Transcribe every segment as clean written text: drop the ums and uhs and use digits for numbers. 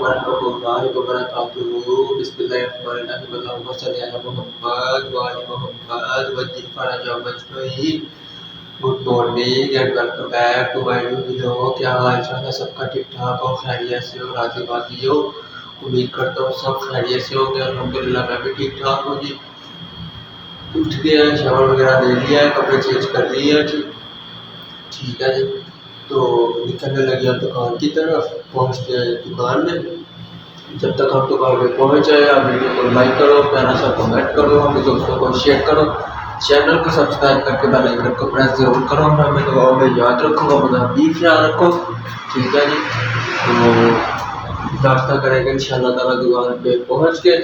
वरहमतुल्लाहि वबरकातुहू। बिस्मिल्लाहिर्रहमानिर्रहीम। अल्लाहुम्मा सल्लि अला मुहम्मद व आलि मुहम्मद वज्जिल फरजहुम अजमईन। Good morning and welcome back to my new video. क्या हाल चाल है सबका? ठीक ठाक हो, खैरियत से हो, राजी बाजी हो? उम्मीद करता हूँ सब खैरियत से होंगे। अल्हम्दुलिल्लाह मैं भी ठीक ठाक हूँ जी। उठ गया, शावर वगैरह ले लिया है, कपड़े चेंज कर लिए हैं जी। ठीक है जी, तो निकलने लगे दुकान की तरफ। पहुँचते हैं दुकान में। जब तक हम दुकान में पहुँच जाए, आप वीडियो को लाइक करो, प्यारा सा कमेंट करो, अपने दोस्तों को शेयर करो, चैनल को सब्सक्राइब करके बेल आइकन को प्रेस जरूर करो। हमें दुआओं में याद रखो, अपना भी ख्याल रखो। ठीक है जी, तो नाश्ता करेंगे इंशाल्लाह ताला दुकान पे पहुँच के।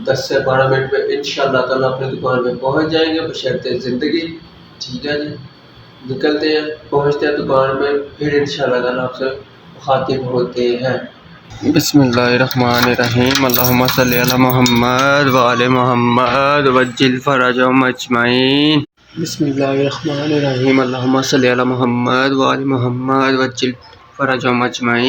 10 से 12 मिनट में इंशाल्लाह ताला अपने दुकान में पहुँच जाएंगे बशर्ते ज़िंदगी। ठीक है जी, निकलते हैं, पहुँचते हैं दुकान में, फिर इंशाल्लाह ताला आपसे मुखातिब होते हैं। बिस्मिल्लाहिर्रहमानिर्रहीम। अल्लाहुम्मा सल्लि अला मुहम्मद व आलि मुहम्मद वज्जिल फरजहुम अजमईन। बिस्मिल्लाहिर्रहमानिर्रहीम। अल्लाहुम्मा सल्लि अला मुहम्मद व आलि मुहम्मद वज्जिल फरजहुम अजमईन।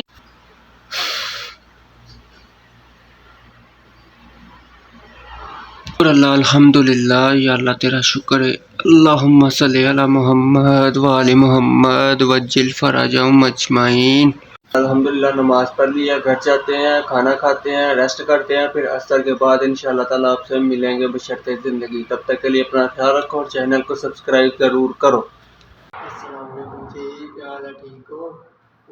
अल्लाह अल्हम्दुलिल्लाह, या अल्लाह तेरा शुक्र है। अल्लाहुम्मा सल्लि अला मुहम्मद व आलि मुहम्मद वज्जिल फरजहुम अजमईन। अल्हम्दुलिल्लाह नमाज पढ़ लिया, घर जाते हैं, खाना खाते हैं, रेस्ट करते हैं, फिर असर के बाद इंशाल्लाह ताला आपसे मिलेंगे बशर्ते ज़िंदगी। तब तक के लिए अपना ख्याल रखो और चैनल को सब्सक्राइब ज़रूर करो। अस्सलाम वालेकुम जी, क्या हाल है? ठीक हो?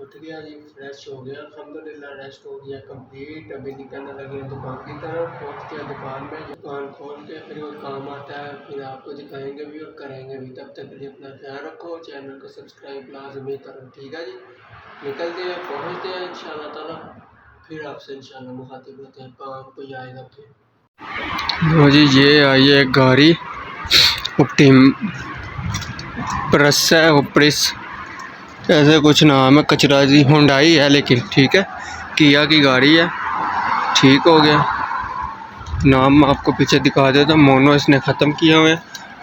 उठ गया जी, फ्रेश हो गया, अल्हम्दुलिल्लाह रेस्ट हो गया कंप्लीट। अभी निकलने लगे दुकान की तरफ। पहुँच गया दुकान में, दुकान खोल के फिर वो काम आता है, फिर आपको दिखाएंगे भी और करेंगे भी। तब तक के लिए अपना ख्याल रखो, चैनल को सब्सक्राइब लाजमी करो। ठीक है जी, निकलते हैं, पहुँचते हैं इंशाल्लाह ताला, फिर आपसे इंशाल्लाह मुखातिब होते हैं। काम कोई आएगा फिर। लो जी, ये आई है गाड़ी उपटिम प्रेस है, उपरिस ऐसे कुछ नाम है, कचरा जी हुंडई है, लेकिन ठीक है, किया की गाड़ी है। ठीक हो गया, नाम आपको पीछे दिखा देता हूँ। मोनो इसने ख़त्म किया हुआ है,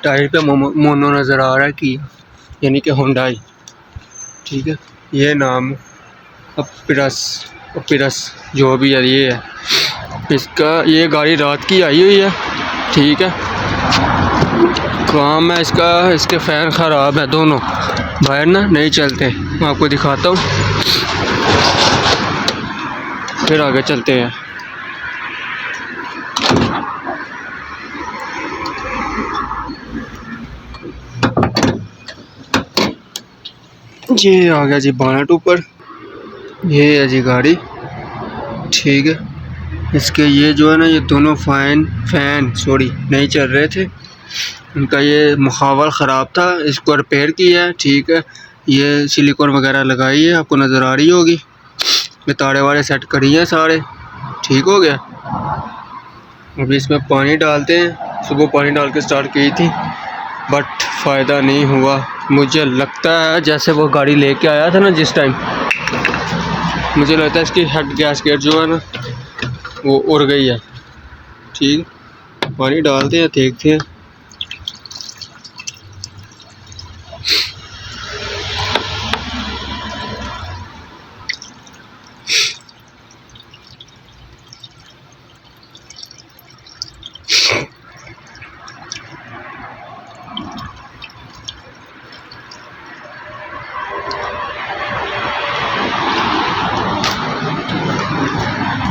टायर पे मोनो नज़र आ रहा है, किया यानी कि हुंडई। ठीक है, ये नाम पिरस जो भी है ये है इसका। ये गाड़ी रात की आई हुई है। ठीक है, काम है इसका, इसके फ़ैन ख़राब है दोनों, बाहर ना नहीं चलते। मैं आपको दिखाता हूँ, फिर आगे चलते हैं। ये आ गया जी बोनट ऊपर, ये है जी गाड़ी। ठीक है, इसके ये जो है ना, ये दोनों फैन नहीं चल रहे थे, इनका ये मुखावल ख़राब था, इसको रिपेयर किया है। ठीक है, ये सिलिकॉन वगैरह लगाई है, आपको नज़र आ रही होगी। ये तारे वारे सेट करी हैं सारे, ठीक हो गया। अभी इसमें पानी डालते हैं, सुबह पानी डाल के स्टार्ट की थी बट फ़ायदा नहीं हुआ। मुझे लगता है जैसे वो गाड़ी लेके आया था ना जिस टाइम, मुझे लगता है इसकी हेड गैसकेट जो है ना वो उड़ गई है। ठीक, पानी डालते हैं, देखते हैं।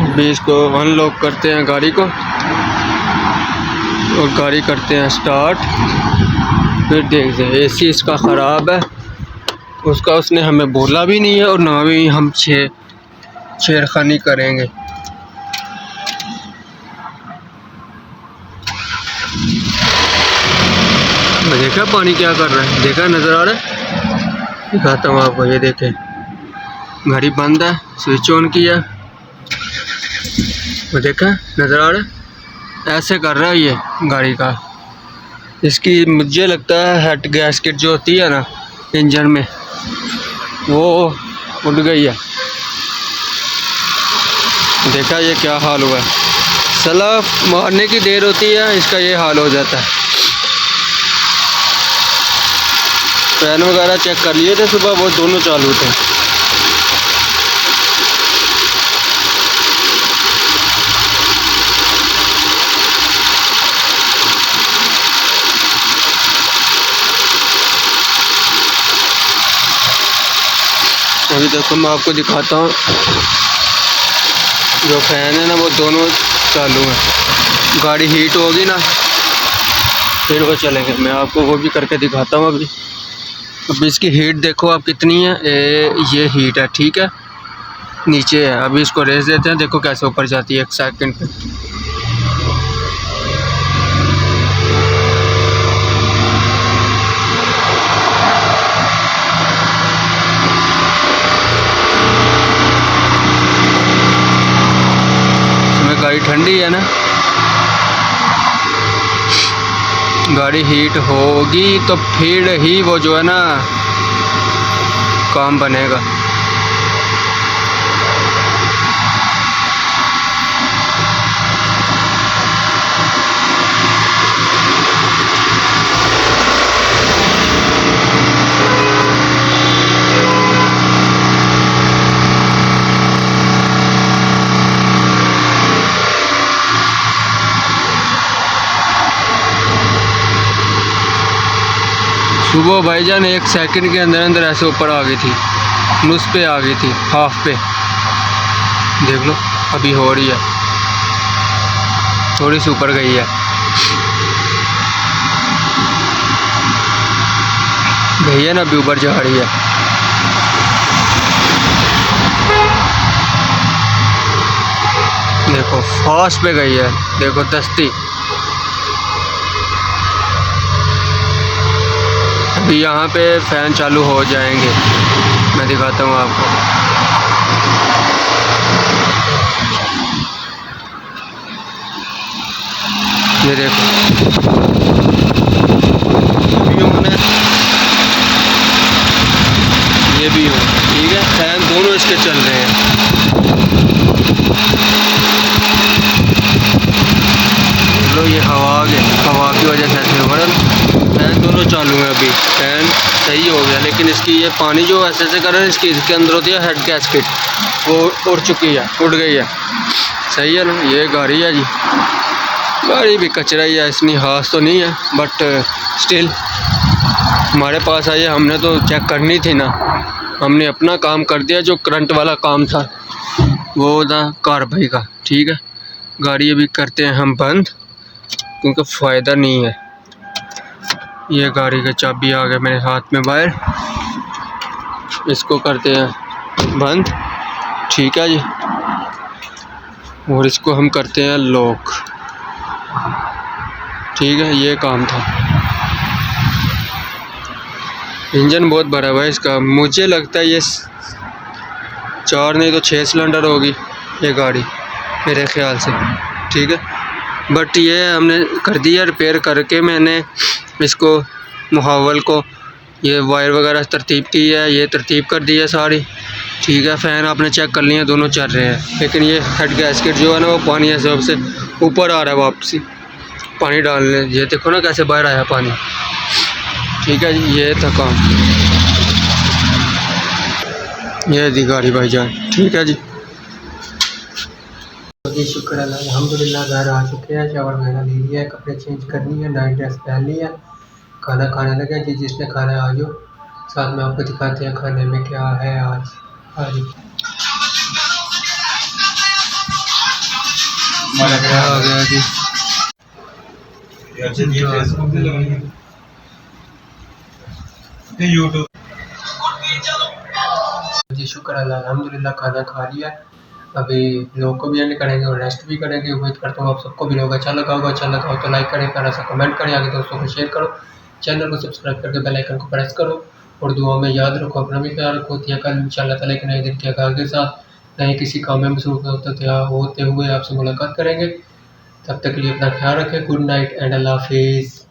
अभी इसको अनलॉक करते हैं गाड़ी को और गाड़ी करते हैं स्टार्ट। फिर देखते हैं, एसी इसका ख़राब है, उसका उसने हमें बोला भी नहीं है और ना भी हम छेड़खानी करेंगे। देखा पानी क्या कर रहा है, देखा नज़र आ रहा है, दिखाता हूँ आपको। ये देखें, गाड़ी बंद है, स्विच ऑन किया, वो देखा नज़र आ रहा है, ऐसे कर रहा है ये गाड़ी का। इसकी मुझे लगता है हेड गैसकेट जो होती है ना इंजन में, वो उड़ गई है। देखा ये क्या हाल हुआ है, सला मारने की देर होती है, इसका ये हाल हो जाता है। फैन वगैरह चेक कर लिए थे सुबह, वो दोनों चालू थे। अभी देखो मैं आपको दिखाता हूँ, जो फैन है ना वो दोनों चालू हैं। गाड़ी हीट होगी ना फिर वो चलेंगे। मैं आपको वो भी करके दिखाता हूँ। अभी इसकी हीट देखो आप कितनी है। ये हीट है, ठीक है, नीचे है। अभी इसको रेस देते हैं, देखो कैसे ऊपर जाती है 1 सेकंड पे। इसमें गाड़ी ठंडी है ना, गाड़ी हीट होगी तो फिर ही वो जो है ना काम बनेगा। सुबह भाईजान 1 सेकंड के अंदर अंदर ऐसे ऊपर आ गई थी, नुस पे आ गई थी, हाफ पे। देख लो अभी हो रही है, थोड़ी सी ऊपर गई है, ना अभी ऊपर जा रही है। देखो फास्ट पे गई है, देखो दस्ती। अभी यहाँ पे फ़ैन चालू हो जाएंगे, मैं दिखाता हूँ आपको। ये देखो भी ऑन है, ये भी ऑन, ठीक है। फ़ैन दोनों इसके चल रहे हैं। लो ये हवा की वजह से ऐसे हो रहा है। फ़ैन दोनों चालू हैं, अभी फ़ैन सही हो गया, लेकिन इसकी ये पानी जो ऐसे कर रहा है, इसके अंदर होती है हेड गैस्केट, वो उड़ चुकी है, उड़ गई है। सही है ना। ये गाड़ी है जी, गाड़ी भी कचरा ही है, इतनी खास तो नहीं है, बट स्टिल हमारे पास आई है, हमने तो चेक करनी थी ना, हमने अपना काम कर दिया। जो करंट वाला काम था वो था कार्बाई का, ठीक है। गाड़ी अभी करते हैं हम बंद, क्योंकि फ़ायदा नहीं है। ये गाड़ी का चाबी आ गया मेरे हाथ में बाहर, इसको करते हैं बंद, ठीक है जी। और इसको हम करते हैं लॉक, ठीक है। ये काम था। इंजन बहुत बड़ा हुआ है इसका, मुझे लगता है ये 4 नहीं तो 6 सिलेंडर होगी ये गाड़ी मेरे ख्याल से, ठीक है। बट ये हमने कर दिया रिपेयर करके, मैंने इसको मुहावल को ये वायर वगैरह तरतीब की है, ये तरतीब कर दी है सारी, ठीक है। फ़ैन आपने चेक कर लिया, दोनों चल रहे हैं, लेकिन ये हेड गैस्केट जो है ना वो पानी ऐसे सबसे ऊपर आ रहा है, वापसी पानी डालने। ये देखो ना कैसे बाहर आया पानी, ठीक है जी। ये था काम, ये दी गाड़ी भाईजान, ठीक है जी। जी शुक्र अल्लाह, अल्हम्दुलिल्लाह घर आ चुके हैं। चावल वगैरह ले लिया है, कपड़े चेंज करनी है, नाइट ड्रेस पहन ली है, खाना खाने लगे जी। जिसने खाना आ जाओ, साथ में आपको दिखाते हैं खाने में क्या है आज। आ गया जी शुक्र अल्लाह, अल्हम्दुलिल्लाह खाना खा लिया। अभी लोग को भी एंड करेंगे और रेस्ट भी करेंगे। उम्मीद करता हूँ आप सबको भी लोग अच्छा लगा होगा। अच्छा लगा हो तो लाइक करें, प्यारा सा कमेंट करें, आगे दोस्तों को शेयर करो, चैनल को सब्सक्राइब करके बेल आइकन को प्रेस करो और दुआ में याद रखो, अपना भी ख्याल रखो। कल इंशाअल्लाह ताला के नए दिन के आगाज़ के साथ नए किसी काम में मसरूफ़ होते हुए आपसे मुलाकात करेंगे। तब तक के लिए अपना ख्याल रखें। गुड नाइट एंड अल्लाह हाफिज़।